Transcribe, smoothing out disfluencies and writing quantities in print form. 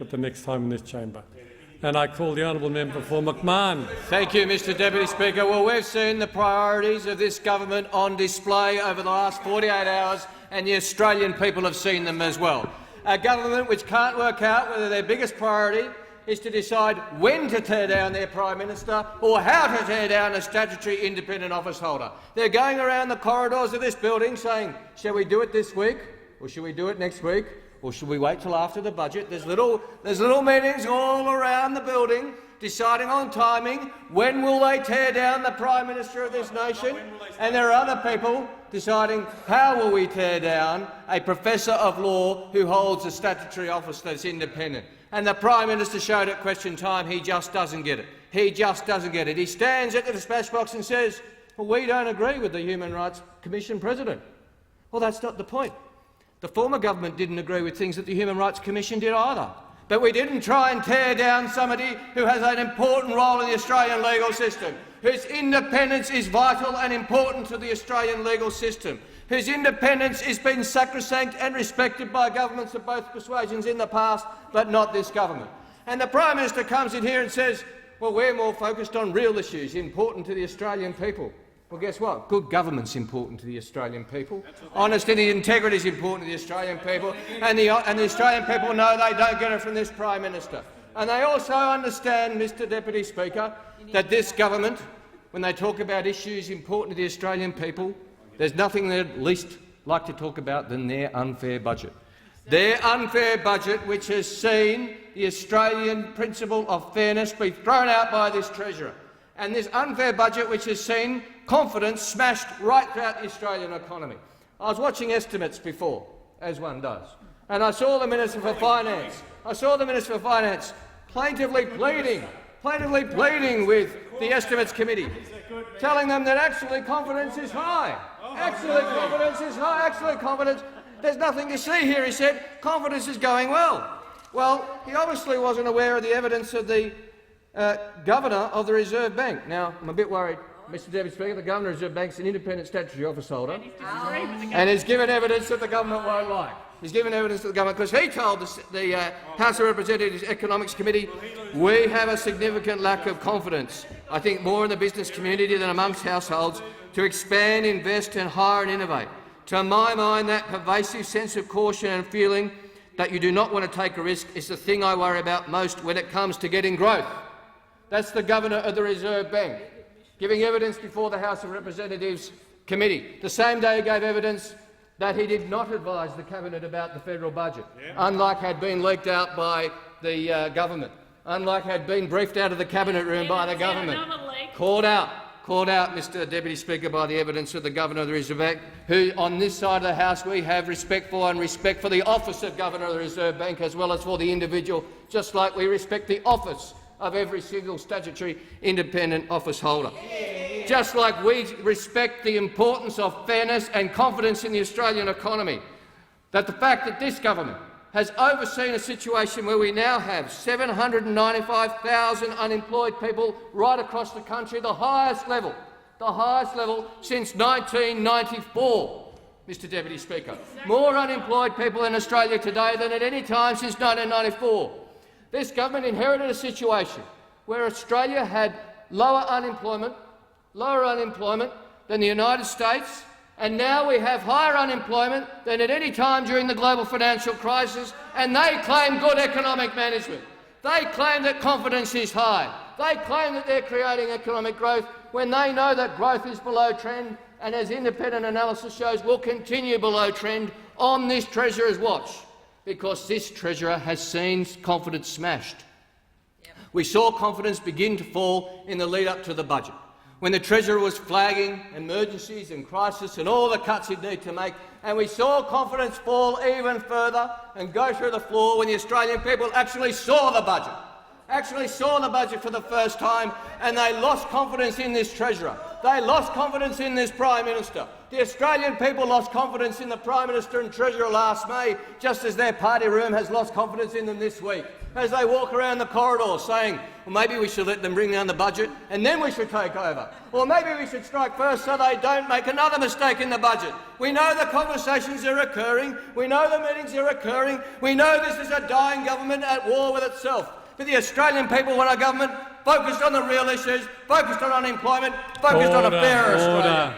at the next time in this chamber. And I call the honourable member for McMahon. Thank you, Mr Deputy Speaker. Well, we've seen the priorities of this government on display over the last 48 hours, and the Australian people have seen them as well. A government which can't work out whether their biggest priority is to decide when to tear down their Prime Minister or how to tear down a statutory independent office holder. They're going around the corridors of this building saying, shall we do it this week, or should we do it next week, or should we wait till after the budget? There's little meetings all around the building deciding on timing. When will they tear down the Prime Minister of this nation? And there are other people deciding how will we tear down a professor of law who holds a statutory office that's independent. And the Prime Minister showed at question time he just doesn't get it. He just doesn't get it. He stands at the dispatch box and says, well, we don't agree with the Human Rights Commission President. Well, that's not the point. The former government didn't agree with things that the Human Rights Commission did either. But we didn't try and tear down somebody who has an important role in the Australian legal system, whose independence is vital and important to the Australian legal system, whose independence has been sacrosanct and respected by governments of both persuasions in the past, but not this government. And the Prime Minister comes in here and says, well, we're more focused on real issues important to the Australian people. Well, guess what? Good government's important to the Australian people. Honesty and integrity is important to the Australian people, and the Australian people know they don't get it from this Prime Minister. And they also understand, Mr Deputy Speaker, that this government, when they talk about issues important to the Australian people, there's nothing they'd least like to talk about than their unfair budget. Their unfair budget, which has seen the Australian principle of fairness be thrown out by this Treasurer, and this unfair budget which has seen confidence smashed right throughout the Australian economy. I was watching estimates before, as one does, and I saw the Minister for Finance. Plaintively pleading with the Estimates Committee, telling them that actually confidence is high. There's nothing to see here, he said. Confidence is going well. Well, he obviously wasn't aware of the evidence of the Governor of the Reserve Bank. Now, I'm a bit worried, Mr Deputy Speaker, the Governor of the Reserve Bank is an independent statutory office holder and has given evidence that the government won't like. He's given evidence to the government because he told the House of Representatives Economics Committee, we have a significant lack of confidence, I think more in the business community than amongst households, to expand, invest and hire and innovate. To my mind, that pervasive sense of caution and feeling that you do not want to take a risk is the thing I worry about most when it comes to getting growth. That's the Governor of the Reserve Bank, giving evidence before the House of Representatives Committee. The same day he gave evidence that he did not advise the Cabinet about the federal budget, unlike had been leaked out by the government, unlike had been briefed out of the Cabinet room by the government. Called out, Mr Deputy Speaker, by the evidence of the Governor of the Reserve Bank, who on this side of the House we have respect for, and respect for the office of Governor of the Reserve Bank as well as for the individual, just like we respect the office of every single statutory independent office holder. Just like we respect the importance of fairness and confidence in the Australian economy, that the fact that this government has overseen a situation where we now have 795,000 unemployed people right across the country, the highest level since 1994, Mr Deputy Speaker. More unemployed people in Australia today than at any time since 1994. This government inherited a situation where Australia had lower unemployment than the United States, and now we have higher unemployment than at any time during the global financial crisis, and they claim good economic management. They claim that confidence is high. They claim that they're creating economic growth when they know that growth is below trend, and as independent analysis shows, will continue below trend on this Treasurer's watch, because this Treasurer has seen confidence smashed. We saw confidence begin to fall in the lead-up to the budget, when the Treasurer was flagging emergencies and crisis and all the cuts he'd need to make, and we saw confidence fall even further and go through the floor when the Australian people actually saw the budget for the first time, and they lost confidence in this Treasurer. they lost confidence in this Prime Minister. The Australian people lost confidence in the Prime Minister and Treasurer last May, just as their party room has lost confidence in them this week, as they walk around the corridor saying, well, maybe we should let them bring down the budget and then we should take over. Or maybe we should strike first so they don't make another mistake in the budget. We know the conversations are occurring. We know the meetings are occurring. We know this is a dying government at war with itself. But the Australian people want a government focused on the real issues, focused on unemployment, focused on a fairer Australia.